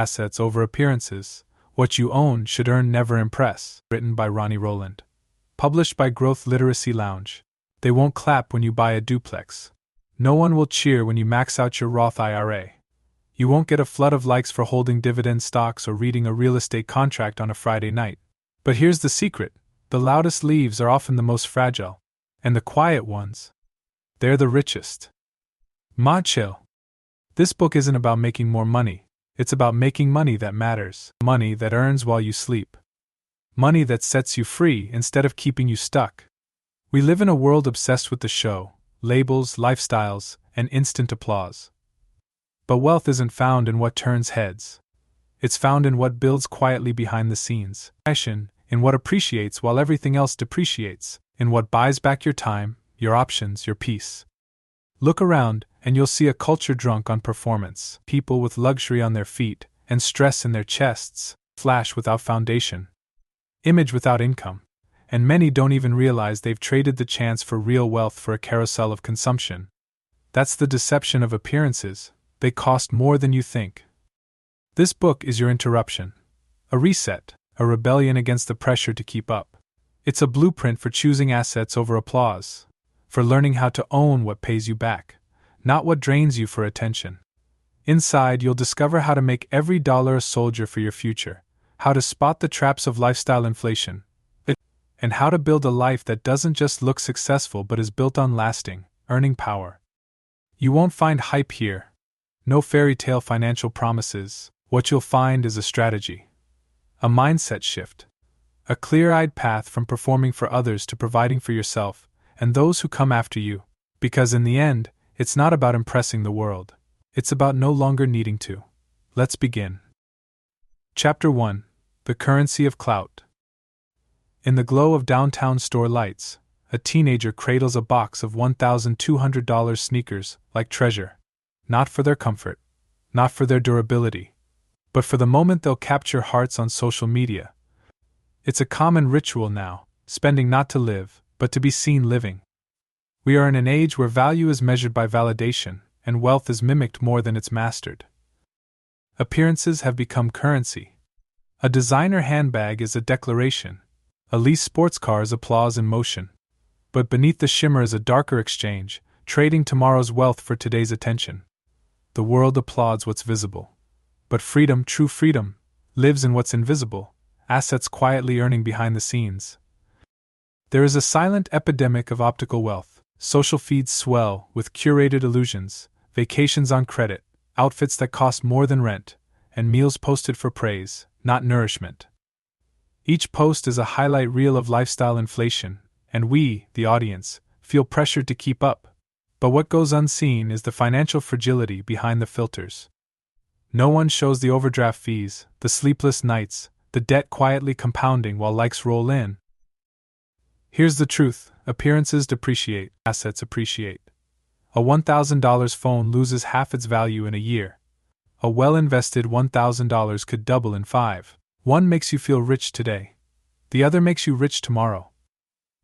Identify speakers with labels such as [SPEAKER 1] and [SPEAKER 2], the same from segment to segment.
[SPEAKER 1] Assets over appearances. What you own should earn, never impress. Written by Ronnie Rowland. Published by Growth Literacy Lounge. They won't clap when you buy a duplex. No one will cheer when you max out your Roth IRA. You won't get a flood of likes for holding dividend stocks or reading a real estate contract on a Friday night. But here's the secret: the loudest leaves are often the most fragile, and the quiet ones, they're the richest. Ma chill. This book isn't about making more money, it's about making money that matters. Money that earns while you sleep. Money that sets you free instead of keeping you stuck. We live in a world obsessed with the show, labels, lifestyles, and instant applause. But wealth isn't found in what turns heads. It's found in what builds quietly behind the scenes. Passion, in what appreciates while everything else depreciates, in what buys back your time, your options, your peace. Look around, and you'll see a culture drunk on performance. People with luxury on their feet, and stress in their chests, flash without foundation. Image without income. And many don't even realize they've traded the chance for real wealth for a carousel of consumption. That's the deception of appearances. They cost more than you think. This book is your interruption. A reset, a rebellion against the pressure to keep up. It's a blueprint for choosing assets over applause, for learning how to own what pays you back, not what drains you for attention. Inside, you'll discover how to make every dollar a soldier for your future, how to spot the traps of lifestyle inflation, and how to build a life that doesn't just look successful but is built on lasting, earning power. You won't find hype here. No fairy tale financial promises. What you'll find is a strategy. A mindset shift. A clear-eyed path from performing for others to providing for yourself and those who come after you. Because in the end, it's not about impressing the world. It's about no longer needing to. Let's begin. Chapter 1. The Currency of Clout. In the glow of downtown store lights, a teenager cradles a box of $1,200 sneakers like treasure. Not for their comfort, not for their durability, but for the moment they'll capture hearts on social media. It's a common ritual now, spending not to live, but to be seen living. We are in an age where value is measured by validation, and wealth is mimicked more than it's mastered. Appearances have become currency. A designer handbag is a declaration. A leased sports car is applause in motion. But beneath the shimmer is a darker exchange, trading tomorrow's wealth for today's attention. The world applauds what's visible. But freedom, true freedom, lives in what's invisible, assets quietly earning behind the scenes. There is a silent epidemic of optical wealth. Social feeds swell with curated illusions, vacations on credit, outfits that cost more than rent, and meals posted for praise, not nourishment. Each post is a highlight reel of lifestyle inflation, and we, the audience, feel pressured to keep up. But what goes unseen is the financial fragility behind the filters. No one shows the overdraft fees, the sleepless nights, the debt quietly compounding while likes roll in. Here's the truth: appearances depreciate, assets appreciate. A $1,000 phone loses half its value in a year. A well-invested $1,000 could double in 5. One makes you feel rich today. The other makes you rich tomorrow.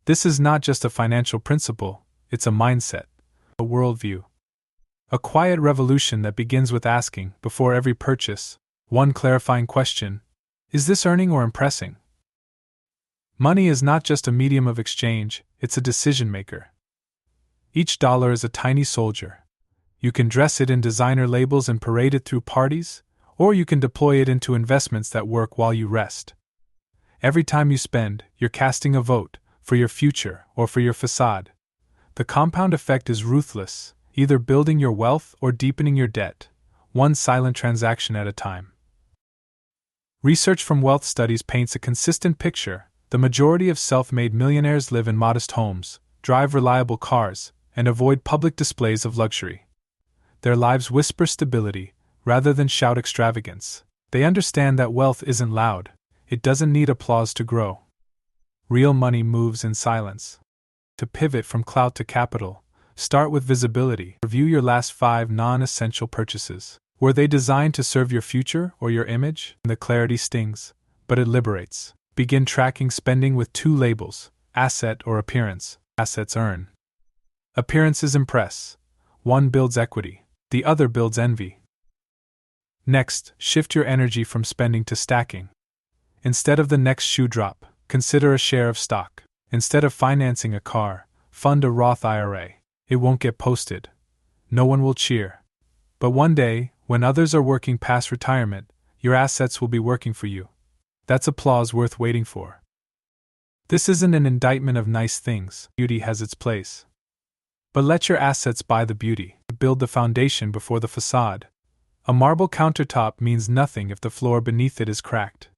[SPEAKER 1] This is not just a financial principle, it's a mindset, a worldview. A quiet revolution that begins with asking, before every purchase, one clarifying question: is this earning or impressing? Money is not just a medium of exchange, it's a decision maker. Each dollar is a tiny soldier. You can dress it in designer labels and parade it through parties, or you can deploy it into investments that work while you rest. Every time you spend, you're casting a vote, for your future or for your facade. The compound effect is ruthless, either building your wealth or deepening your debt, one silent transaction at a time. Research from Wealth Studies paints a consistent picture. The majority of self-made millionaires live in modest homes, drive reliable cars, and avoid public displays of luxury. Their lives whisper stability, rather than shout extravagance. They understand that wealth isn't loud, it doesn't need applause to grow. Real money moves in silence. To pivot from clout to capital, start with visibility. Review your last 5 non-essential purchases. Were they designed to serve your future or your image? The clarity stings, but it liberates. Begin tracking spending with 2 labels: asset or appearance. Assets earn. Appearances impress. One builds equity, the other builds envy. Next, shift your energy from spending to stacking. Instead of the next shoe drop, consider a share of stock. Instead of financing a car, fund a Roth IRA. It won't get posted. No one will cheer. But one day, when others are working past retirement, your assets will be working for you. That's applause worth waiting for. This isn't an indictment of nice things. Beauty has its place. But let your assets buy the beauty. Build the foundation before the facade. A marble countertop means nothing if the floor beneath it is cracked.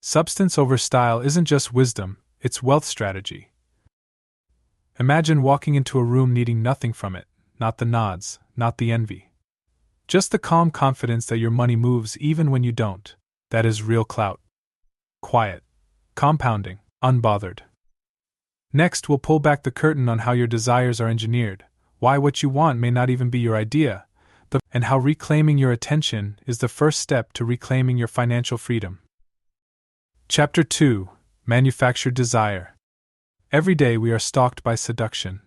[SPEAKER 1] Substance over style isn't just wisdom, it's wealth strategy. Imagine walking into a room needing nothing from it, not the nods, not the envy. Just the calm confidence that your money moves even when you don't. That is real clout. Quiet. Compounding. Unbothered. Next, we'll pull back the curtain on how your desires are engineered, why what you want may not even be your idea, and how reclaiming your attention is the first step to reclaiming your financial freedom. Chapter 2. Manufactured Desire. Every day we are stalked by seduction.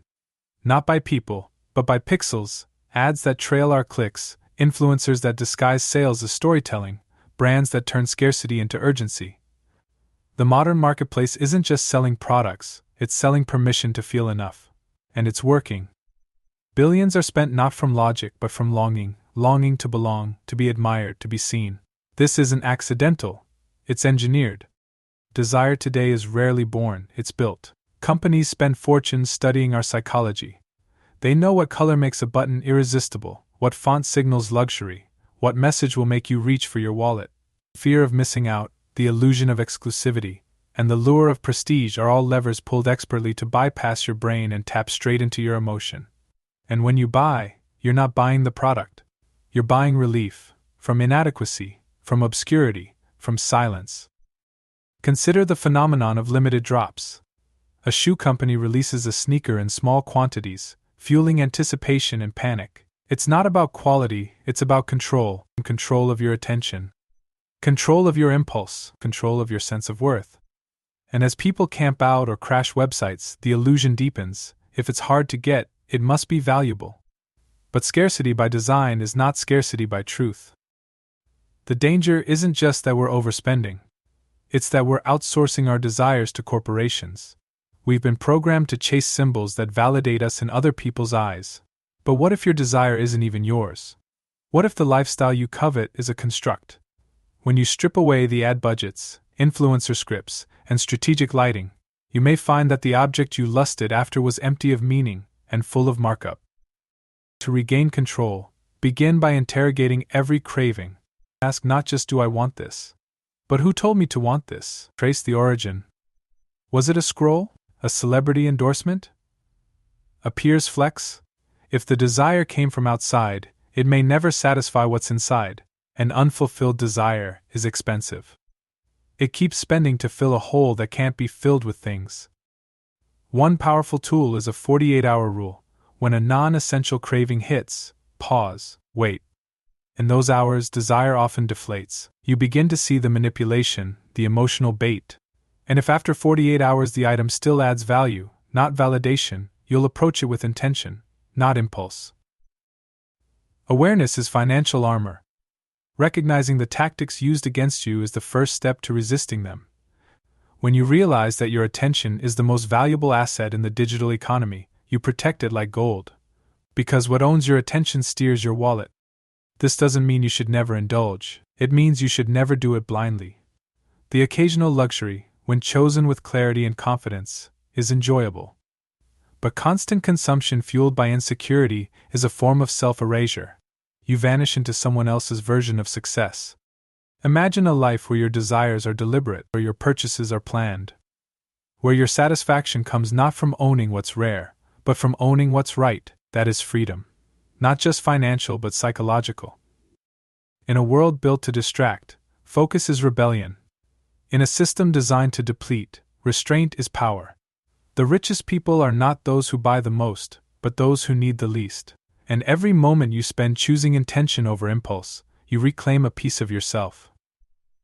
[SPEAKER 1] Not by people, but by pixels, ads that trail our clicks, influencers that disguise sales as storytelling, brands that turn scarcity into urgency. The modern marketplace isn't just selling products, it's selling permission to feel enough. And it's working. Billions are spent not from logic but from longing to belong, to be admired, to be seen. This isn't accidental, it's engineered. Desire today is rarely born, it's built. Companies spend fortunes studying our psychology. They know what color makes a button irresistible, what font signals luxury, what message will make you reach for your wallet. Fear of missing out, the illusion of exclusivity, and the lure of prestige are all levers pulled expertly to bypass your brain and tap straight into your emotion. And when you buy, you're not buying the product. You're buying relief, from inadequacy, from obscurity, from silence. Consider the phenomenon of limited drops. A shoe company releases a sneaker in small quantities, fueling anticipation and panic. It's not about quality, it's about control of your attention. Control of your impulse, control of your sense of worth. And as people camp out or crash websites, the illusion deepens. If it's hard to get, it must be valuable. But scarcity by design is not scarcity by truth. The danger isn't just that we're overspending. It's that we're outsourcing our desires to corporations. We've been programmed to chase symbols that validate us in other people's eyes. But what if your desire isn't even yours? What if the lifestyle you covet is a construct? When you strip away the ad budgets, influencer scripts, and strategic lighting, you may find that the object you lusted after was empty of meaning and full of markup. To regain control, begin by interrogating every craving. Ask not just do I want this, but who told me to want this? Trace the origin. Was it a scroll? A celebrity endorsement? A peer's flex? If the desire came from outside, it may never satisfy what's inside. An unfulfilled desire is expensive. It keeps spending to fill a hole that can't be filled with things. One powerful tool is a 48-hour rule. When a non-essential craving hits, pause, wait. In those hours, desire often deflates. You begin to see the manipulation, the emotional bait. And if after 48 hours the item still adds value, not validation, you'll approach it with intention, not impulse. Awareness is financial armor. Recognizing the tactics used against you is the first step to resisting them. When you realize that your attention is the most valuable asset in the digital economy, you protect it like gold. Because what owns your attention steers your wallet. This doesn't mean you should never indulge, it means you should never do it blindly. The occasional luxury, when chosen with clarity and confidence, is enjoyable. But constant consumption fueled by insecurity is a form of self-erasure. You vanish into someone else's version of success. Imagine a life where your desires are deliberate, where your purchases are planned. Where your satisfaction comes not from owning what's rare, but from owning what's right. That is freedom. Not just financial but psychological. In a world built to distract, focus is rebellion. In a system designed to deplete, restraint is power. The richest people are not those who buy the most, but those who need the least. And every moment you spend choosing intention over impulse, you reclaim a piece of yourself.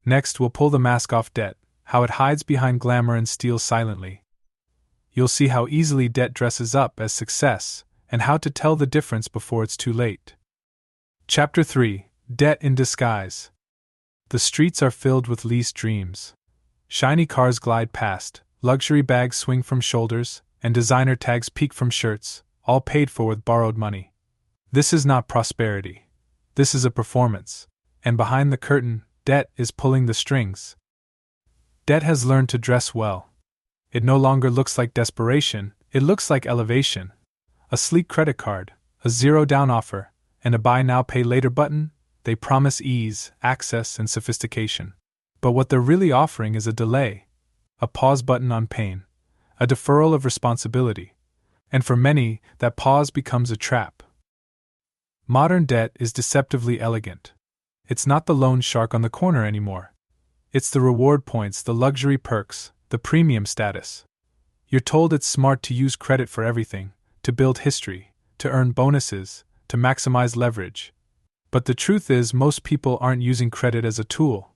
[SPEAKER 1] Next, we'll pull the mask off debt, how it hides behind glamour and steals silently. You'll see how easily debt dresses up as success, and how to tell the difference before it's too late. Chapter 3. Debt in disguise. The streets are filled with leased dreams. Shiny cars glide past, luxury bags swing from shoulders, and designer tags peek from shirts, all paid for with borrowed money. This is not prosperity. This is a performance. And behind the curtain, debt is pulling the strings. Debt has learned to dress well. It no longer looks like desperation, it looks like elevation. A sleek credit card, a zero-down offer, and a buy now pay later button, they promise ease, access, and sophistication. But what they're really offering is a delay, a pause button on pain, a deferral of responsibility. And for many, that pause becomes a trap. Modern debt is deceptively elegant. It's not the loan shark on the corner anymore. It's the reward points, the luxury perks, the premium status. You're told it's smart to use credit for everything, to build history, to earn bonuses, to maximize leverage. But the truth is, most people aren't using credit as a tool.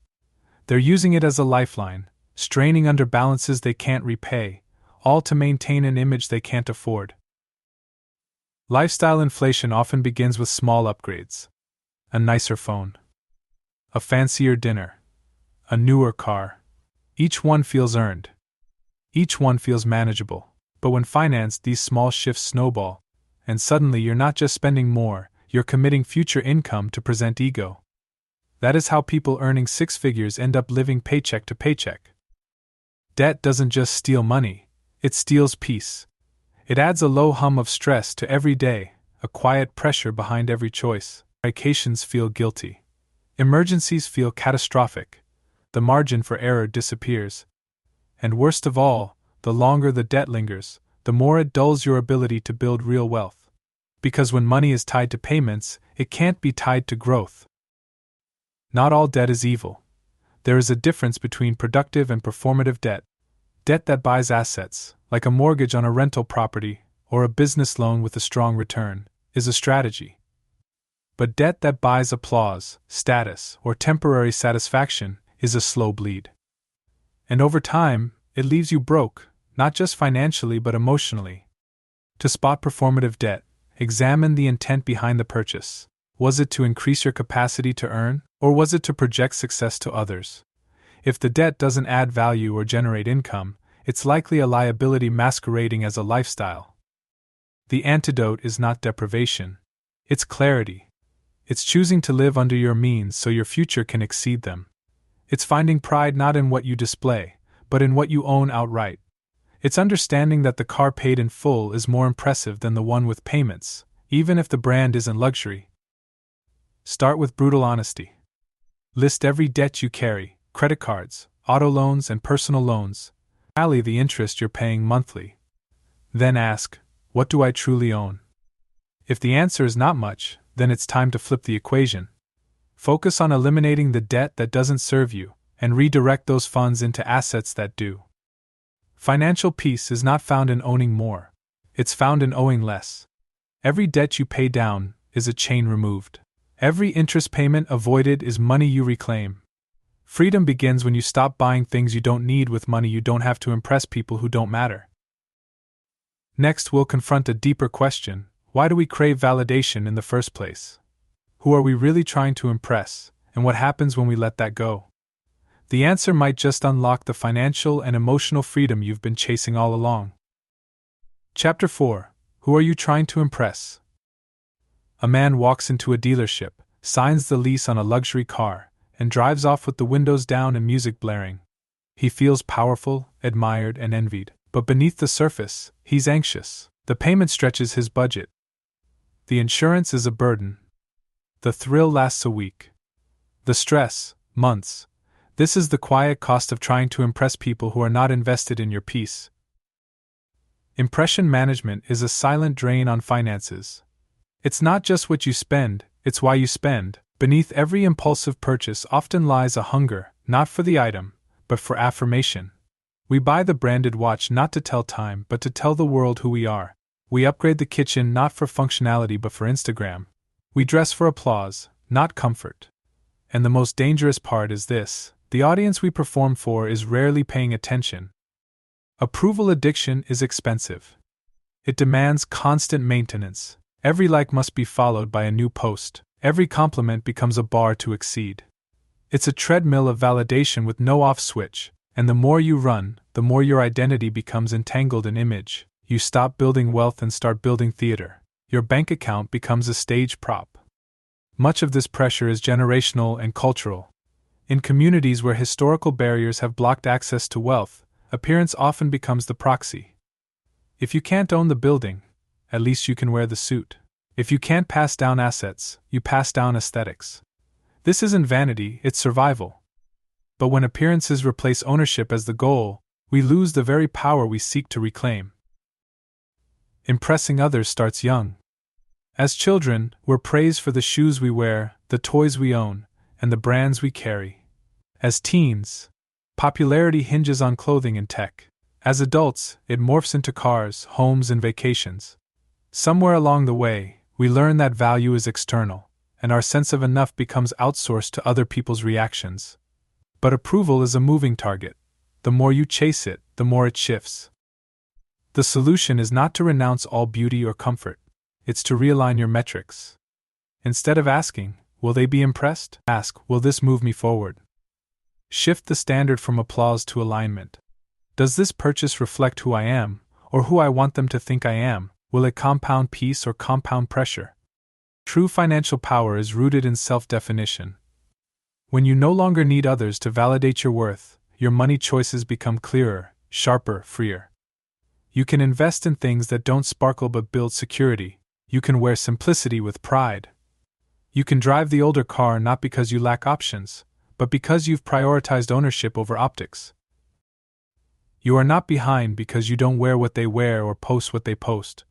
[SPEAKER 1] They're using it as a lifeline, straining under balances they can't repay, all to maintain an image they can't afford. Lifestyle inflation often begins with small upgrades. A nicer phone, a fancier dinner, a newer car. Each one feels earned. Each one feels manageable. But when financed, these small shifts snowball, and suddenly you're not just spending more, you're committing future income to present ego. That is how people earning six figures end up living paycheck to paycheck. Debt doesn't just steal money, it steals peace. It adds a low hum of stress to every day, a quiet pressure behind every choice. Vacations feel guilty. Emergencies feel catastrophic. The margin for error disappears. And worst of all, the longer the debt lingers, the more it dulls your ability to build real wealth. Because when money is tied to payments, it can't be tied to growth. Not all debt is evil. There is a difference between productive and performative debt. Debt that buys assets, like a mortgage on a rental property or a business loan with a strong return, is a strategy. But debt that buys applause, status, or temporary satisfaction is a slow bleed. And over time, it leaves you broke, not just financially but emotionally. To spot performative debt, examine the intent behind the purchase. Was it to increase your capacity to earn, or was it to project success to others? If the debt doesn't add value or generate income, it's likely a liability masquerading as a lifestyle. The antidote is not deprivation. It's clarity. It's choosing to live under your means so your future can exceed them. It's finding pride not in what you display, but in what you own outright. It's understanding that the car paid in full is more impressive than the one with payments, even if the brand isn't luxury. Start with brutal honesty. List every debt you carry: credit cards, auto loans, and personal loans. Tally the interest you're paying monthly. Then ask, what do I truly own? If the answer is not much, then it's time to flip the equation. Focus on eliminating the debt that doesn't serve you, and redirect those funds into assets that do. Financial peace is not found in owning more. It's found in owing less. Every debt you pay down is a chain removed. Every interest payment avoided is money you reclaim. Freedom begins when you stop buying things you don't need with money you don't have to impress people who don't matter. Next, we'll confront a deeper question: why do we crave validation in the first place? Who are we really trying to impress, and what happens when we let that go? The answer might just unlock the financial and emotional freedom you've been chasing all along. Chapter 4: Who are you trying to impress? A man walks into a dealership, signs the lease on a luxury car, and drives off with the windows down and music blaring. He feels powerful, admired, and envied, but beneath the surface, he's anxious. The payment stretches his budget. The insurance is a burden. The thrill lasts a week. The stress, months. This is the quiet cost of trying to impress people who are not invested in your peace. Impression management is a silent drain on finances. It's not just what you spend, it's why you spend. Beneath every impulsive purchase often lies a hunger, not for the item, but for affirmation. We buy the branded watch not to tell time, but to tell the world who we are. We upgrade the kitchen not for functionality but for Instagram. We dress for applause, not comfort. And the most dangerous part is this: the audience we perform for is rarely paying attention. Approval addiction is expensive. It demands constant maintenance. Every like must be followed by a new post. Every compliment becomes a bar to exceed. It's a treadmill of validation with no off switch, and the more you run, the more your identity becomes entangled in image. You stop building wealth and start building theater. Your bank account becomes a stage prop. Much of this pressure is generational and cultural. In communities where historical barriers have blocked access to wealth, appearance often becomes the proxy. If you can't own the building, at least you can wear the suit. If you can't pass down assets, you pass down aesthetics. This isn't vanity, it's survival. But when appearances replace ownership as the goal, we lose the very power we seek to reclaim. Impressing others starts young. As children, we're praised for the shoes we wear, the toys we own, and the brands we carry. As teens, popularity hinges on clothing and tech. As adults, it morphs into cars, homes, and vacations. Somewhere along the way, we learn that value is external, and our sense of enough becomes outsourced to other people's reactions. But approval is a moving target. The more you chase it, the more it shifts. The solution is not to renounce all beauty or comfort. It's to realign your metrics. Instead of asking, will they be impressed? Ask, will this move me forward? Shift the standard from applause to alignment. Does this purchase reflect who I am, or who I want them to think I am? Will it compound peace or compound pressure? True financial power is rooted in self-definition. When you no longer need others to validate your worth, your money choices become clearer, sharper, freer. You can invest in things that don't sparkle but build security. You can wear simplicity with pride. You can drive the older car not because you lack options, but because you've prioritized ownership over optics. You are not behind because you don't wear what they wear or post what they post.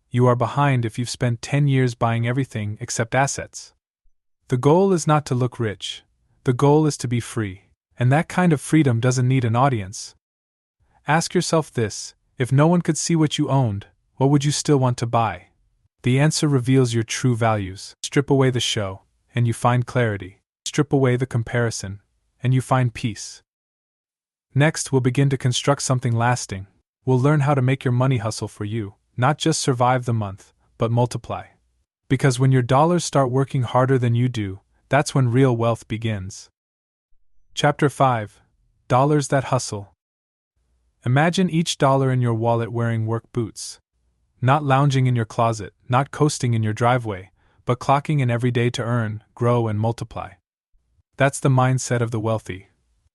[SPEAKER 1] You are behind if you've spent 10 years buying everything except assets. The goal is not to look rich. The goal is to be free. And that kind of freedom doesn't need an audience. Ask yourself this: if no one could see what you owned, what would you still want to buy? The answer reveals your true values. Strip away the show, and you find clarity. Strip away the comparison, and you find peace. Next, we'll begin to construct something lasting. We'll learn how to make your money hustle for you, not just survive the month, but multiply. Because when your dollars start working harder than you do, that's when real wealth begins. Chapter 5: Dollars That Hustle. Imagine each dollar in your wallet wearing work boots. Not lounging in your closet, not coasting in your driveway, but clocking in every day to earn, grow, and multiply. That's the mindset of the wealthy.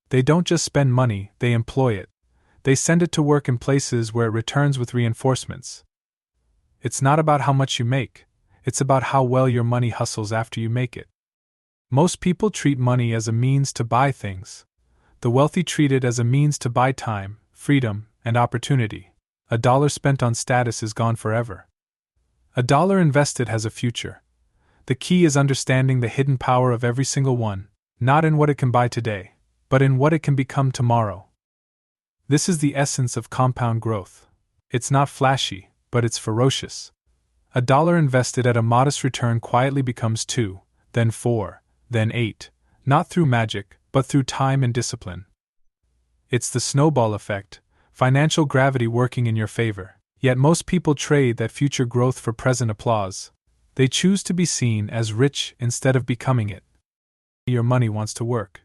[SPEAKER 1] They don't just spend money, they employ it. They send it to work in places where it returns with reinforcements. It's not about how much you make, it's about how well your money hustles after you make it. Most people treat money as a means to buy things. The wealthy treat it as a means to buy time, freedom, and opportunity. A dollar spent on status is gone forever. A dollar invested has a future. The key is understanding the hidden power of every single one, not in what it can buy today, but in what it can become tomorrow. This is the essence of compound growth. It's not flashy, but it's ferocious. A dollar invested at a modest return quietly becomes 2, then 4, then 8, not through magic, but through time and discipline. It's the snowball effect, financial gravity working in your favor. Yet most people trade that future growth for present applause. They choose to be seen as rich instead of becoming it. Your money wants to work.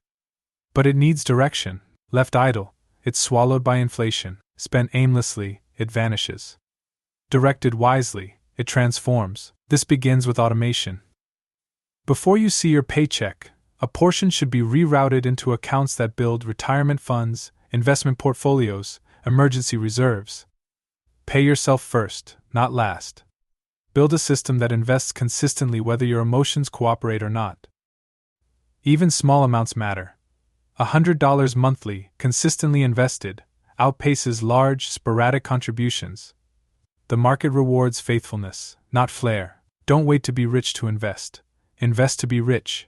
[SPEAKER 1] But it needs direction. Left idle, it's swallowed by inflation. Spent aimlessly, it vanishes. Directed wisely, it transforms. This begins with automation. Before you see your paycheck, a portion should be rerouted into accounts that build retirement funds, investment portfolios, emergency reserves. Pay yourself first, not last. Build a system that invests consistently whether your emotions cooperate or not. Even small amounts matter. $100 monthly, consistently invested, outpaces large, sporadic contributions. The market rewards faithfulness, not flair. Don't wait to be rich to invest. Invest to be rich.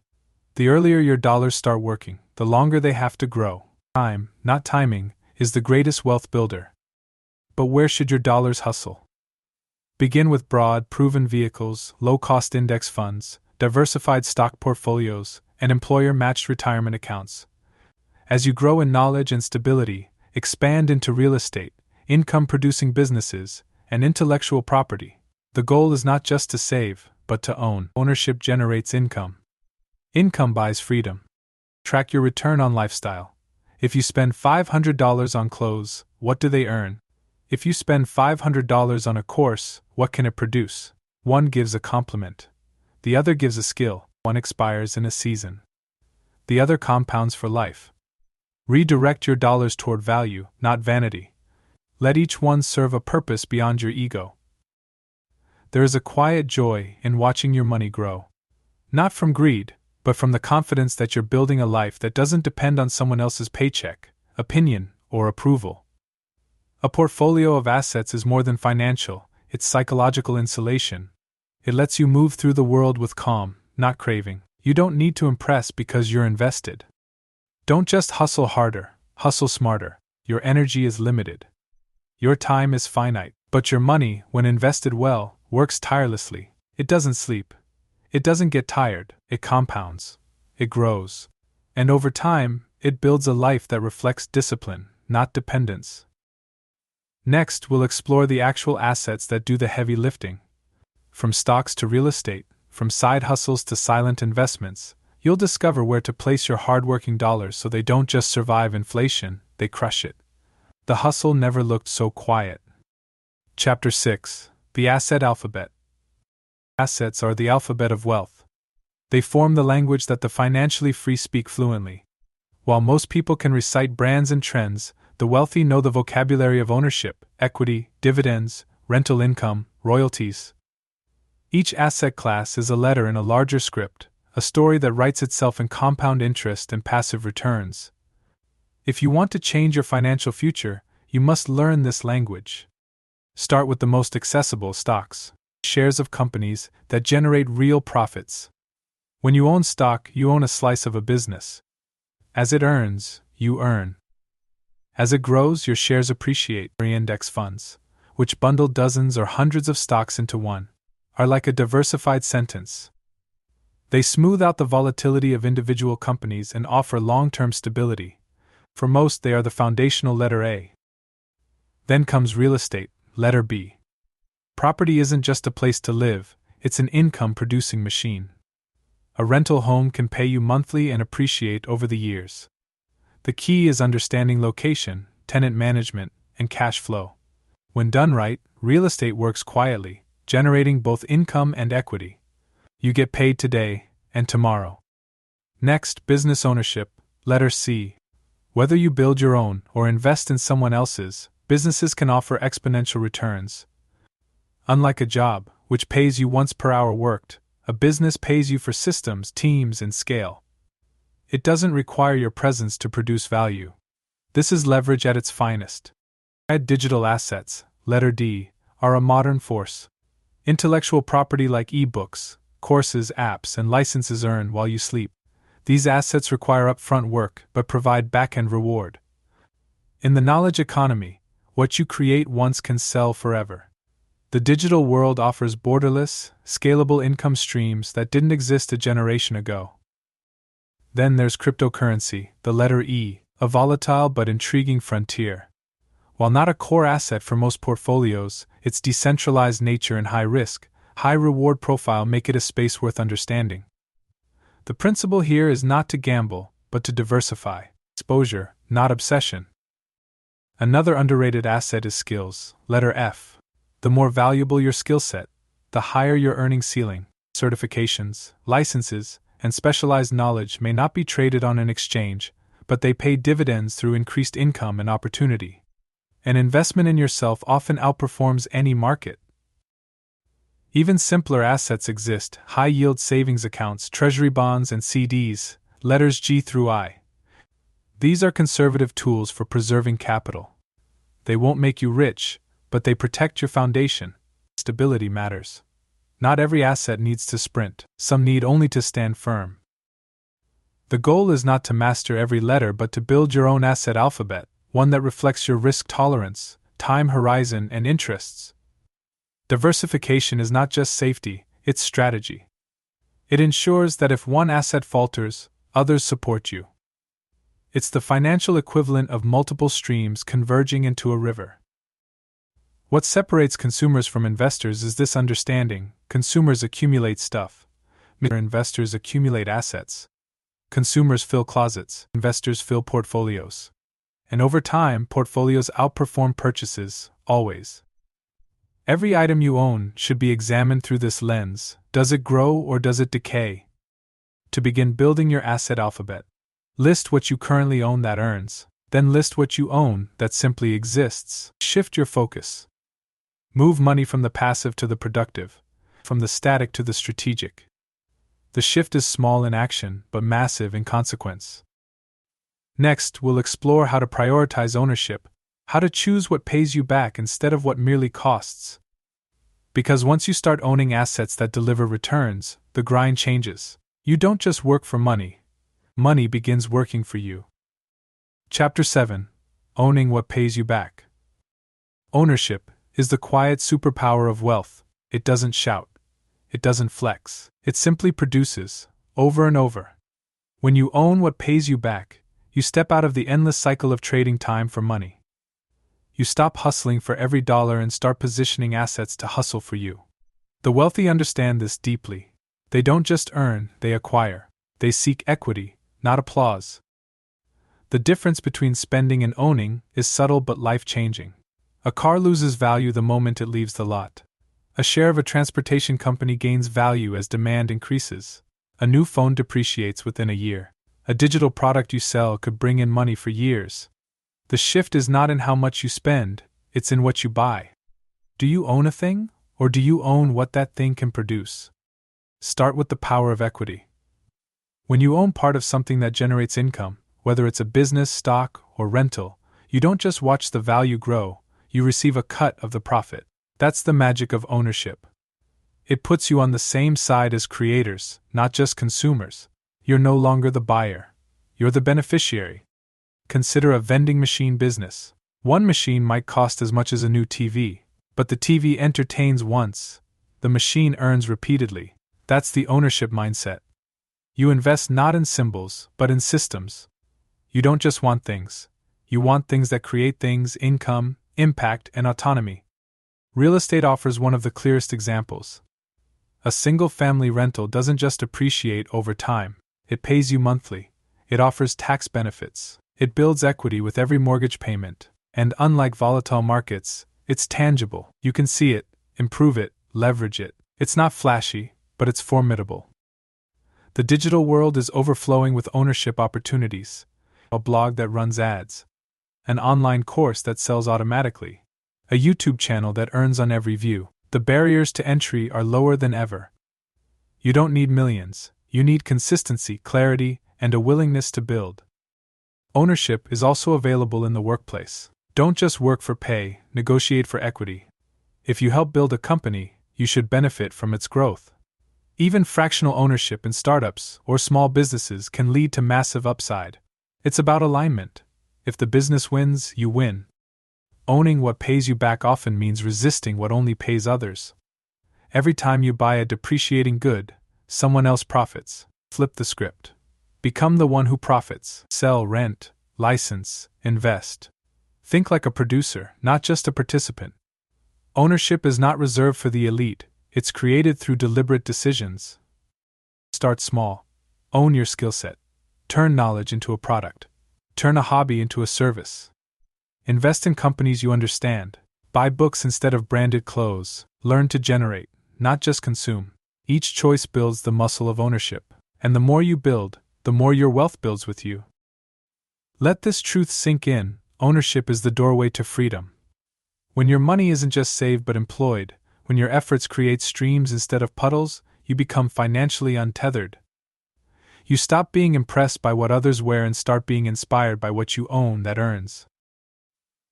[SPEAKER 1] The earlier your dollars start working, the longer they have to grow. Time, not timing, is the greatest wealth builder. But where should your dollars hustle? Begin with broad, proven vehicles, low-cost index funds, diversified stock portfolios, and employer-matched retirement accounts. As you grow in knowledge and stability, expand into real estate, income-producing businesses, and intellectual property. The goal is not just to save, but to own. Ownership generates income. Income buys freedom. Track your return on lifestyle. If you spend $500 on clothes, what do they earn? If you spend $500 on a course, what can it produce? One gives a compliment. The other gives a skill. One expires in a season. The other compounds for life. Redirect your dollars toward value, not vanity. Let each one serve a purpose beyond your ego. There is a quiet joy in watching your money grow. Not from greed, but from the confidence that you're building a life that doesn't depend on someone else's paycheck, opinion, or approval. A portfolio of assets is more than financial, it's psychological insulation. It lets you move through the world with calm, not craving. You don't need to impress because you're invested. Don't just hustle harder, hustle smarter. Your energy is limited. Your time is finite, but your money, when invested well, works tirelessly. It doesn't sleep. It doesn't get tired. It compounds. It grows. And over time, it builds a life that reflects discipline, not dependence. Next, we'll explore the actual assets that do the heavy lifting. From stocks to real estate, from side hustles to silent investments, you'll discover where to place your hard-working dollars so they don't just survive inflation, they crush it. The hustle never looked so quiet. Chapter 6: The Asset Alphabet. Assets are the alphabet of wealth. They form the language that the financially free speak fluently. While most people can recite brands and trends, the wealthy know the vocabulary of ownership, equity, dividends, rental income, royalties. Each asset class is a letter in a larger script, a story that writes itself in compound interest and passive returns. If you want to change your financial future, you must learn this language. Start with the most accessible: stocks, shares of companies that generate real profits. When you own stock, you own a slice of a business. As it earns, you earn. As it grows, your shares appreciate. Index funds, which bundle dozens or hundreds of stocks into one, are like a diversified sentence. They smooth out the volatility of individual companies and offer long-term stability. For most, they are the foundational letter A. Then comes real estate, letter B. Property isn't just a place to live, it's an income-producing machine. A rental home can pay you monthly and appreciate over the years. The key is understanding location, tenant management, and cash flow. When done right, real estate works quietly, generating both income and equity. You get paid today and tomorrow. Next, business ownership, letter C. Whether you build your own or invest in someone else's, businesses can offer exponential returns. Unlike a job, which pays you once per hour worked, a business pays you for systems, teams, and scale. It doesn't require your presence to produce value. This is leverage at its finest. Digital assets, letter D, are a modern force. Intellectual property like e-books, courses, apps, and licenses earn while you sleep. These assets require upfront work but provide back-end reward. In the knowledge economy, what you create once can sell forever. The digital world offers borderless, scalable income streams that didn't exist a generation ago. Then there's cryptocurrency, the letter E, a volatile but intriguing frontier. While not a core asset for most portfolios, its decentralized nature and high risk, high reward profile make it a space worth understanding. The principle here is not to gamble, but to diversify. Exposure, not obsession. Another underrated asset is skills, letter F. The more valuable your skill set, the higher your earning ceiling. Certifications, licenses, and specialized knowledge may not be traded on an exchange, but they pay dividends through increased income and opportunity. An investment in yourself often outperforms any market. Even simpler assets exist: high-yield savings accounts, treasury bonds, and CDs, letters G through I. These are conservative tools for preserving capital. They won't make you rich, but they protect your foundation. Stability matters. Not every asset needs to sprint, some need only to stand firm. The goal is not to master every letter but to build your own asset alphabet, one that reflects your risk tolerance, time horizon, and interests. Diversification is not just safety, it's strategy. It ensures that if one asset falters, others support you. It's the financial equivalent of multiple streams converging into a river. What separates consumers from investors is this understanding: Consumers accumulate stuff. Investors accumulate assets. Consumers fill closets. Investors fill portfolios. And over time, portfolios outperform purchases, always. Every item you own should be examined through this lens. Does it grow or does it decay? To begin building your asset alphabet, list what you currently own that earns, then list what you own that simply exists. Shift your focus. Move money from the passive to the productive, from the static to the strategic. The shift is small in action, but massive in consequence. Next, we'll explore how to prioritize ownership, how to choose what pays you back instead of what merely costs. Because once you start owning assets that deliver returns, the grind changes. You don't just work for money. Money begins working for you. Chapter 7. Owning what pays you back. Ownership is the quiet superpower of wealth. It doesn't shout. It doesn't flex. It simply produces, over and over. When you own what pays you back, you step out of the endless cycle of trading time for money. You stop hustling for every dollar and start positioning assets to hustle for you. The wealthy understand this deeply. They don't just earn, they acquire. They seek equity, not applause. The difference between spending and owning is subtle but life-changing. A car loses value the moment it leaves the lot. A share of a transportation company gains value as demand increases. A new phone depreciates within a year. A digital product you sell could bring in money for years. The shift is not in how much you spend, it's in what you buy. Do you own a thing, or do you own what that thing can produce? Start with the power of equity. When you own part of something that generates income, whether it's a business, stock, or rental, you don't just watch the value grow, you receive a cut of the profit. That's the magic of ownership. It puts you on the same side as creators, not just consumers. You're no longer the buyer. You're the beneficiary. Consider a vending machine business. One machine might cost as much as a new TV, but the TV entertains once. The machine earns repeatedly. That's the ownership mindset. You invest not in symbols, but in systems. You don't just want things. You want things that create things, income, impact, and autonomy. Real estate offers one of the clearest examples. A single-family rental doesn't just appreciate over time, it pays you monthly. It offers tax benefits. It builds equity with every mortgage payment. And unlike volatile markets, it's tangible. You can see it, improve it, leverage it. It's not flashy, but it's formidable. The digital world is overflowing with ownership opportunities. A blog that runs ads. An online course that sells automatically. A YouTube channel that earns on every view. The barriers to entry are lower than ever. You don't need millions, you need consistency, clarity, and a willingness to build. Ownership is also available in the workplace. Don't just work for pay, negotiate for equity. If you help build a company, you should benefit from its growth. Even fractional ownership in startups or small businesses can lead to massive upside. It's about alignment. If the business wins, you win. Owning what pays you back often means resisting what only pays others. Every time you buy a depreciating good, someone else profits. Flip the script. Become the one who profits. Sell, rent, license, invest. Think like a producer, not just a participant. Ownership is not reserved for the elite, it's created through deliberate decisions. Start small. Own your skill set. Turn knowledge into a product. Turn a hobby into a service. Invest in companies you understand. Buy books instead of branded clothes. Learn to generate, not just consume. Each choice builds the muscle of ownership. And the more you build, the more your wealth builds with you. Let this truth sink in. Ownership is the doorway to freedom. When your money isn't just saved but employed, when your efforts create streams instead of puddles, you become financially untethered. You stop being impressed by what others wear and start being inspired by what you own that earns.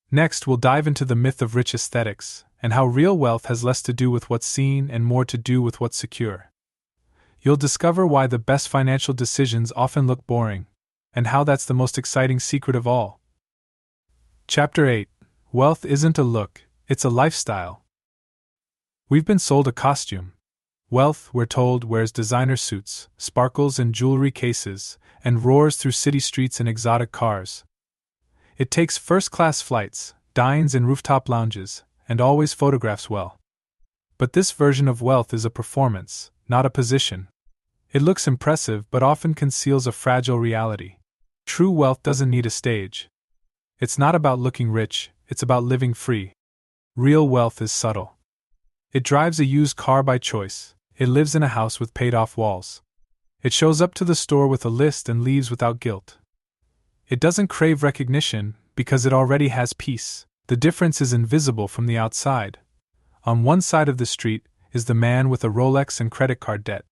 [SPEAKER 1] Next, we'll dive into the myth of rich aesthetics, and how real wealth has less to do with what's seen and more to do with what's secure. You'll discover why the best financial decisions often look boring, and how that's the most exciting secret of all. Chapter 8. Wealth isn't a look, it's a lifestyle. We've been sold a costume. Wealth, we're told, wears designer suits, sparkles in jewelry cases, and roars through city streets in exotic cars. It takes first-class flights, dines in rooftop lounges, and always photographs well. But this version of wealth is a performance, not a position. It looks impressive but often conceals a fragile reality. True wealth doesn't need a stage. It's not about looking rich, it's about living free. Real wealth is subtle. It drives a used car by choice. It lives in a house with paid-off walls. It shows up to the store with a list and leaves without guilt. It doesn't crave recognition because it already has peace. The difference is invisible from the outside. On one side of the street is the man with a Rolex and credit card debt.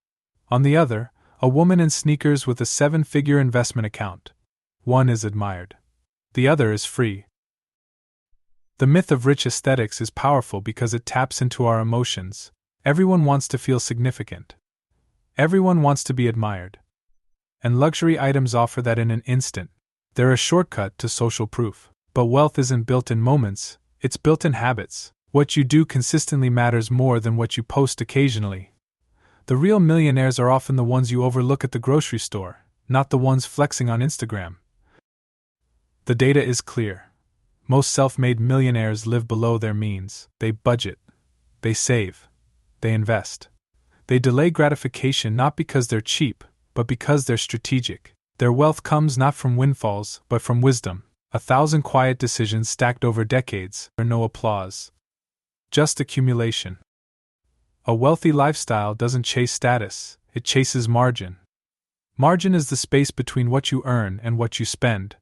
[SPEAKER 1] On the other, a woman in sneakers with a 7-figure investment account. One is admired. The other is free. The myth of rich aesthetics is powerful because it taps into our emotions. Everyone wants to feel significant. Everyone wants to be admired. And luxury items offer that in an instant. They're a shortcut to social proof. But wealth isn't built in moments, it's built in habits. What you do consistently matters more than what you post occasionally. The real millionaires are often the ones you overlook at the grocery store, not the ones flexing on Instagram. The data is clear. Most self-made millionaires live below their means. They budget. They save. They invest. They delay gratification not because they're cheap, but because they're strategic. Their wealth comes not from windfalls, but from wisdom. 1,000 quiet decisions stacked over decades, or no applause. Just accumulation. A wealthy lifestyle doesn't chase status, it chases margin. Margin is the space between what you earn and what you spend.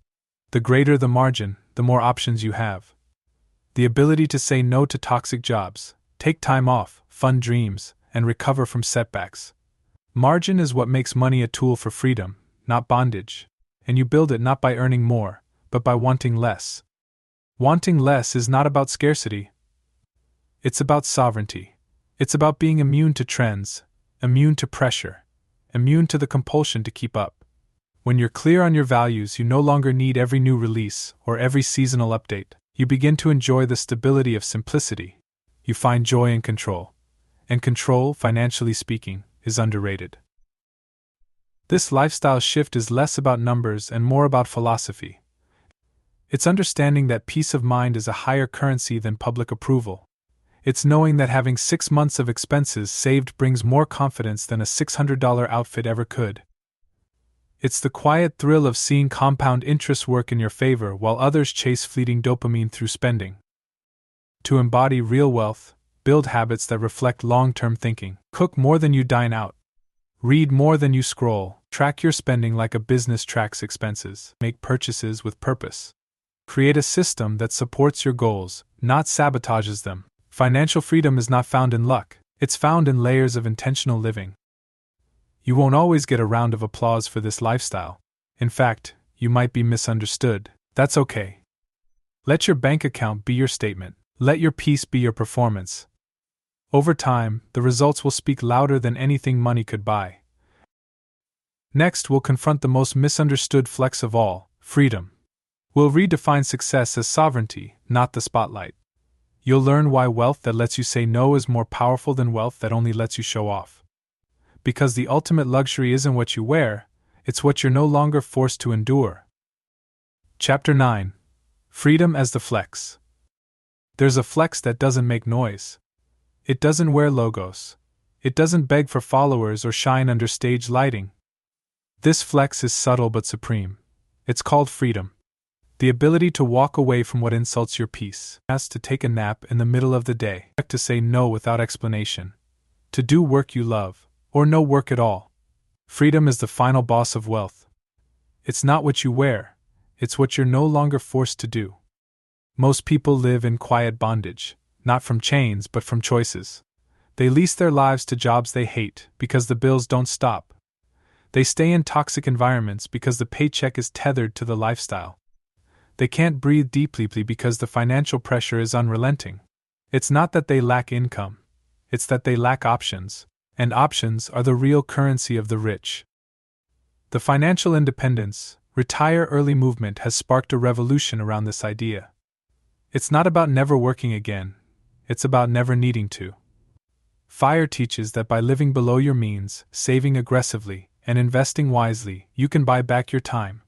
[SPEAKER 1] The greater the margin, the more options you have. The ability to say no to toxic jobs, take time off, fund dreams, and recover from setbacks. Margin is what makes money a tool for freedom, not bondage. And you build it not by earning more, but by wanting less. Wanting less is not about scarcity. It's about sovereignty. It's about being immune to trends, immune to pressure, immune to the compulsion to keep up. When you're clear on your values, you no longer need every new release or every seasonal update. You begin to enjoy the stability of simplicity. You find joy in control. And control, financially speaking, is underrated. This lifestyle shift is less about numbers and more about philosophy. It's understanding that peace of mind is a higher currency than public approval. It's knowing that having 6 months of expenses saved brings more confidence than a $600 outfit ever could. It's the quiet thrill of seeing compound interest work in your favor while others chase fleeting dopamine through spending. To embody real wealth, build habits that reflect long-term thinking. Cook more than you dine out. Read more than you scroll. Track your spending like a business tracks expenses. Make purchases with purpose. Create a system that supports your goals, not sabotages them. Financial freedom is not found in luck, it's found in layers of intentional living. You won't always get a round of applause for this lifestyle. In fact, you might be misunderstood. That's okay. Let your bank account be your statement. Let your peace be your performance. Over time, the results will speak louder than anything money could buy. Next, we'll confront the most misunderstood flex of all, freedom. We'll redefine success as sovereignty, not the spotlight. You'll learn why wealth that lets you say no is more powerful than wealth that only lets you show off. Because the ultimate luxury isn't what you wear, it's what you're no longer forced to endure. Chapter 9. Freedom as the Flex. There's a flex that doesn't make noise. It doesn't wear logos. It doesn't beg for followers or shine under stage lighting. This flex is subtle but supreme. It's called freedom. The ability to walk away from what insults your peace, as to take a nap in the middle of the day, to say no without explanation, to do work you love, or no work at all. Freedom is the final boss of wealth. It's not what you wear, it's what you're no longer forced to do. Most people live in quiet bondage, not from chains but from choices. They lease their lives to jobs they hate because the bills don't stop. They stay in toxic environments because the paycheck is tethered to the lifestyle. They can't breathe deeply because the financial pressure is unrelenting. It's not that they lack income, it's that they lack options. And options are the real currency of the rich. The financial independence, retire early movement has sparked a revolution around this idea. It's not about never working again, it's about never needing to. FIRE teaches that by living below your means, saving aggressively, and investing wisely, you can buy back your time.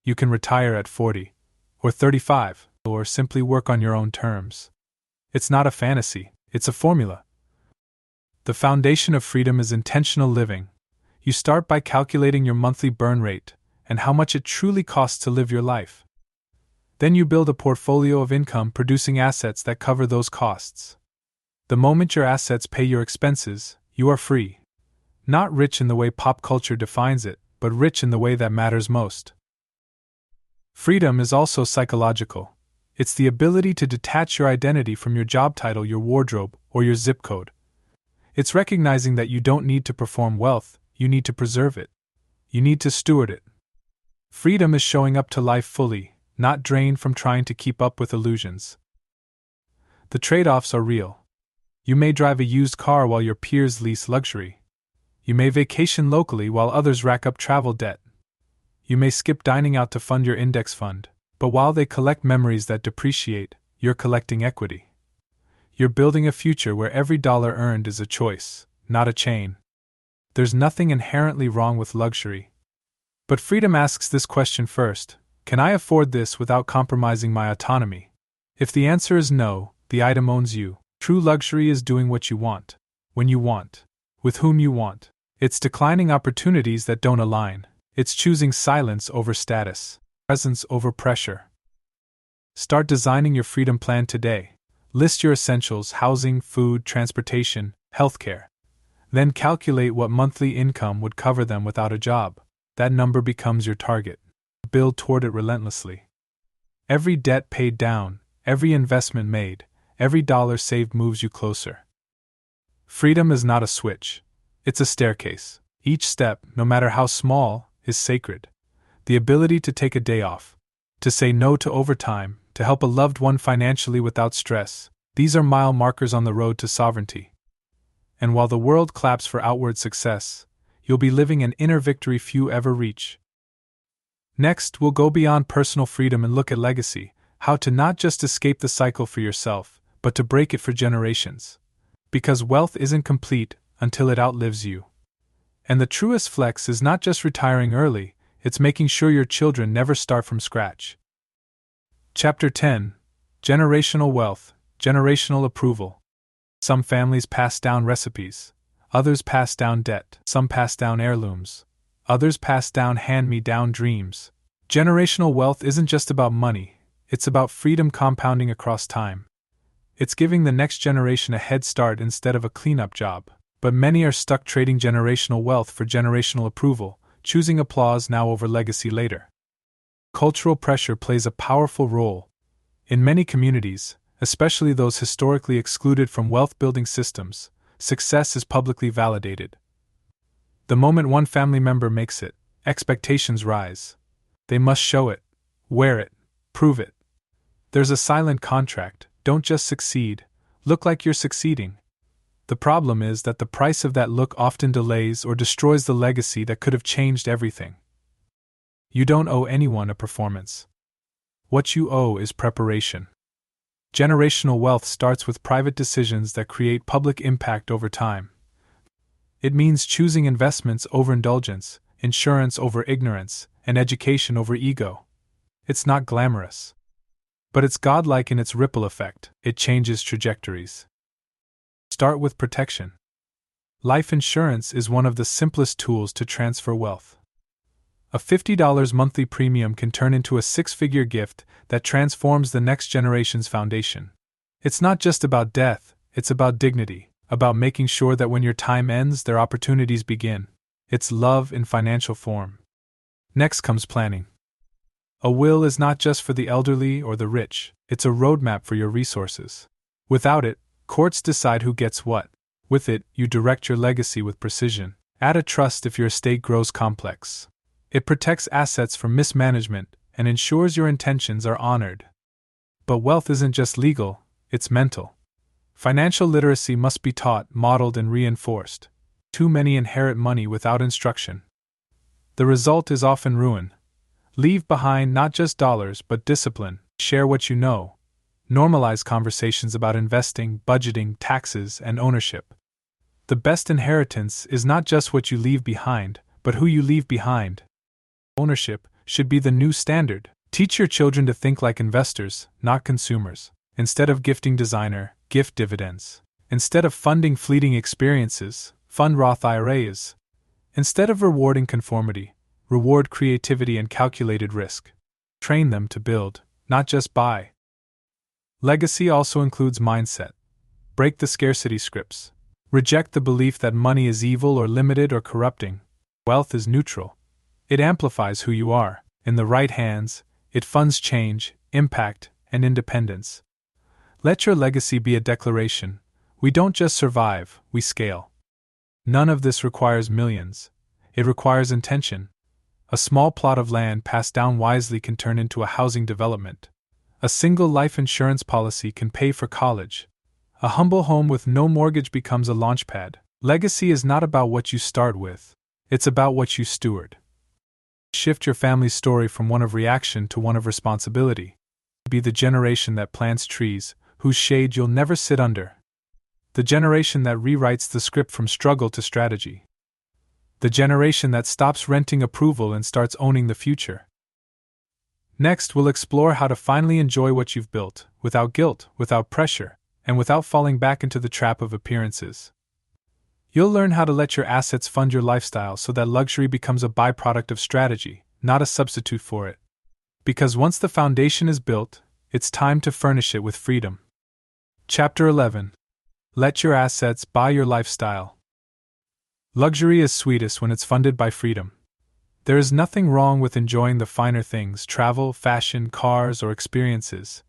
[SPEAKER 1] You can retire at 40, or 35, or simply work on your own terms. It's not a fantasy, it's a formula. The foundation of freedom is intentional living. You start by calculating your monthly burn rate and how much it truly costs to live your life. Then you build a portfolio of income-producing assets that cover those costs. The moment your assets pay your expenses, you are free. Not rich in the way pop culture defines it, but rich in the way that matters most. Freedom is also psychological. It's the ability to detach your identity from your job title, your wardrobe, or your zip code. It's recognizing that you don't need to perform wealth, you need to preserve it. You need to steward it. Freedom is showing up to life fully, not drained from trying to keep up with illusions. The trade-offs are real. You may drive a used car while your peers lease luxury. You may vacation locally while others rack up travel debt. You may skip dining out to fund your index fund, but while they collect memories that depreciate, you're collecting equity. You're building a future where every dollar earned is a choice, not a chain. There's nothing inherently wrong with luxury. But freedom asks this question first: can I afford this without compromising my autonomy? If the answer is no, the item owns you. True luxury is doing what you want, when you want, with whom you want. It's declining opportunities that don't align. It's choosing silence over status, presence over pressure. Start designing your freedom plan today. List your essentials: housing, food, transportation, healthcare. Then calculate what monthly income would cover them without a job. That number becomes your target. Build toward it relentlessly. Every debt paid down, every investment made, every dollar saved moves you closer. Freedom is not a switch. It's a staircase. Each step, no matter how small, is sacred. The ability to take a day off, to say no to overtime, to help a loved one financially without stress, these are mile markers on the road to sovereignty. And while the world claps for outward success, you'll be living an inner victory few ever reach. Next, we'll go beyond personal freedom and look at legacy, how to not just escape the cycle for yourself, but to break it for generations. Because wealth isn't complete until it outlives you. And the truest flex is not just retiring early, it's making sure your children never start from scratch. Chapter 10: Generational Wealth, Generational Approval. Some families pass down recipes, others pass down debt, some pass down heirlooms, others pass down hand-me-down dreams. Generational wealth isn't just about money, it's about freedom compounding across time. It's giving the next generation a head start instead of a cleanup job. But many are stuck trading generational wealth for generational approval, choosing applause now over legacy later. Cultural pressure plays a powerful role. In many communities, especially those historically excluded from wealth-building systems, success is publicly validated. The moment one family member makes it, expectations rise. They must show it, wear it, prove it. There's a silent contract: don't just succeed, look like you're succeeding. The problem is that the price of that look often delays or destroys the legacy that could have changed everything. You don't owe anyone a performance. What you owe is preparation. Generational wealth starts with private decisions that create public impact over time. It means choosing investments over indulgence, insurance over ignorance, and education over ego. It's not glamorous. But it's godlike in its ripple effect. It changes trajectories. Start with protection. Life insurance is one of the simplest tools to transfer wealth. A $50 monthly premium can turn into a six-figure gift that transforms the next generation's foundation. It's not just about death, it's about dignity, about making sure that when your time ends, their opportunities begin. It's love in financial form. Next comes planning. A will is not just for the elderly or the rich, it's a roadmap for your resources. Without it, courts decide who gets what. With it, you direct your legacy with precision. Add a trust if your estate grows complex. It protects assets from mismanagement and ensures your intentions are honored. But wealth isn't just legal, it's mental. Financial literacy must be taught, modeled, and reinforced. Too many inherit money without instruction. The result is often ruin. Leave behind not just dollars but discipline. Share what you know. Normalize conversations about investing, budgeting, taxes, and ownership. The best inheritance is not just what you leave behind, but who you leave behind. Ownership should be the new standard. Teach your children to think like investors, not consumers. Instead of gifting designer, gift dividends. Instead of funding fleeting experiences, fund Roth IRAs. Instead of rewarding conformity, reward creativity and calculated risk. Train them to build, not just buy. Legacy also includes mindset. Break the scarcity scripts. Reject the belief that money is evil or limited or corrupting. Wealth is neutral. It amplifies who you are. In the right hands, it funds change, impact, and independence. Let your legacy be a declaration. We don't just survive, we scale. None of this requires millions. It requires intention. A small plot of land passed down wisely can turn into a housing development. A single life insurance policy can pay for college. A humble home with no mortgage becomes a launchpad. Legacy is not about what you start with. It's about what you steward. Shift your family's story from one of reaction to one of responsibility. Be the generation that plants trees, whose shade you'll never sit under. The generation that rewrites the script from struggle to strategy. The generation that stops renting approval and starts owning the future. Next, we'll explore how to finally enjoy what you've built, without guilt, without pressure, and without falling back into the trap of appearances. You'll learn how to let your assets fund your lifestyle so that luxury becomes a byproduct of strategy, not a substitute for it. Because once the foundation is built, it's time to furnish it with freedom. Chapter 11. Let your assets buy your lifestyle. Luxury is sweetest when it's funded by freedom. There is nothing wrong with enjoying the finer things, travel, fashion, cars, or experiences.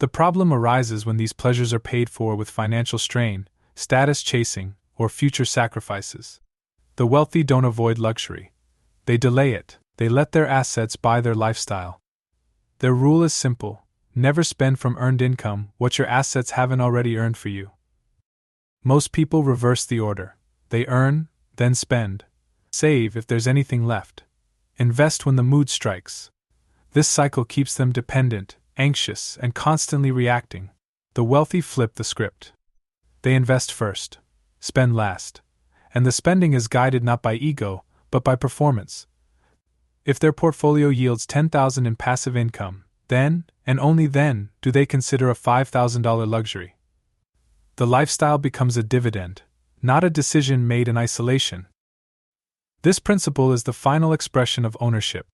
[SPEAKER 1] The problem arises when these pleasures are paid for with financial strain, status chasing, or future sacrifices. The wealthy don't avoid luxury. They delay it. They let their assets buy their lifestyle. Their rule is simple: never spend from earned income what your assets haven't already earned for you. Most people reverse the order. They earn, then spend. Save if there's anything left. Invest when the mood strikes. This cycle keeps them dependent, anxious, and constantly reacting. The wealthy flip the script. They invest first, spend last, and the spending is guided not by ego, but by performance. If their portfolio yields $10,000 in passive income, then, and only then, do they consider a $5,000 luxury. The lifestyle becomes a dividend, not a decision made in isolation. This principle is the final expression of ownership.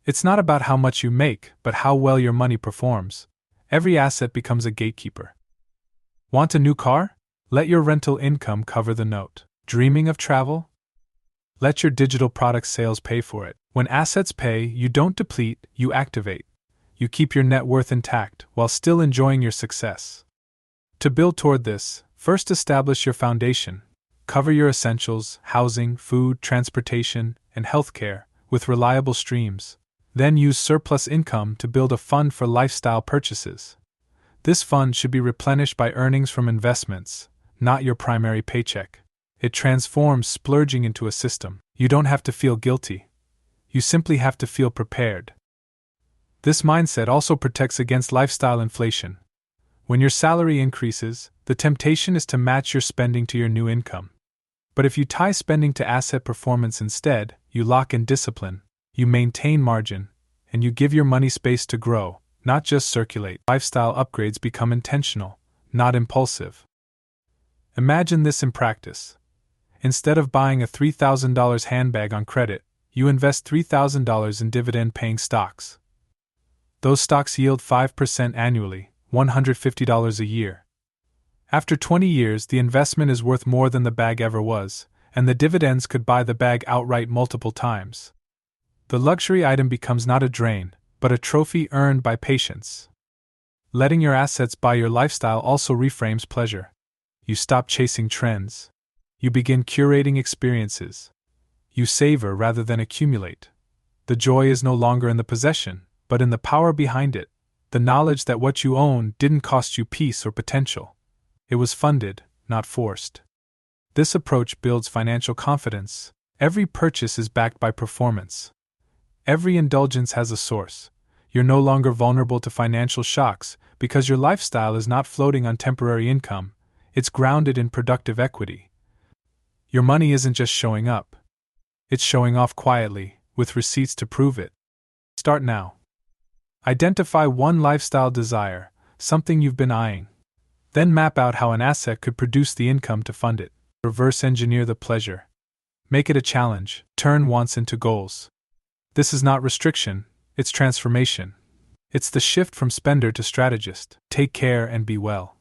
[SPEAKER 1] It's not about how much you make, but how well your money performs. Every asset becomes a gatekeeper. Want a new car? Let your rental income cover the note. Dreaming of travel? Let your digital product sales pay for it. When assets pay, you don't deplete, you activate. You keep your net worth intact while still enjoying your success. To build toward this, first establish your foundation. Cover your essentials, housing, food, transportation, and healthcare, with reliable streams. Then use surplus income to build a fund for lifestyle purchases. This fund should be replenished by earnings from investments, not your primary paycheck. It transforms splurging into a system. You don't have to feel guilty. You simply have to feel prepared. This mindset also protects against lifestyle inflation. When your salary increases, the temptation is to match your spending to your new income. But if you tie spending to asset performance instead, you lock in discipline, you maintain margin, and you give your money space to grow, not just circulate. Lifestyle upgrades become intentional, not impulsive. Imagine this in practice. Instead of buying a $3,000 handbag on credit, you invest $3,000 in dividend-paying stocks. Those stocks yield 5% annually, $150 a year. After 20 years, the investment is worth more than the bag ever was, and the dividends could buy the bag outright multiple times. The luxury item becomes not a drain, but a trophy earned by patience. Letting your assets buy your lifestyle also reframes pleasure. You stop chasing trends. You begin curating experiences. You savor rather than accumulate. The joy is no longer in the possession, but in the power behind it, the knowledge that what you own didn't cost you peace or potential. It was funded, not forced. This approach builds financial confidence. Every purchase is backed by performance. Every indulgence has a source. You're no longer vulnerable to financial shocks because your lifestyle is not floating on temporary income, it's grounded in productive equity. Your money isn't just showing up. It's showing off quietly, with receipts to prove it. Start now. Identify one lifestyle desire, something you've been eyeing. Then map out how an asset could produce the income to fund it. Reverse engineer the pleasure. Make it a challenge. Turn wants into goals. This is not restriction, it's transformation. It's the shift from spender to strategist. Take care and be well.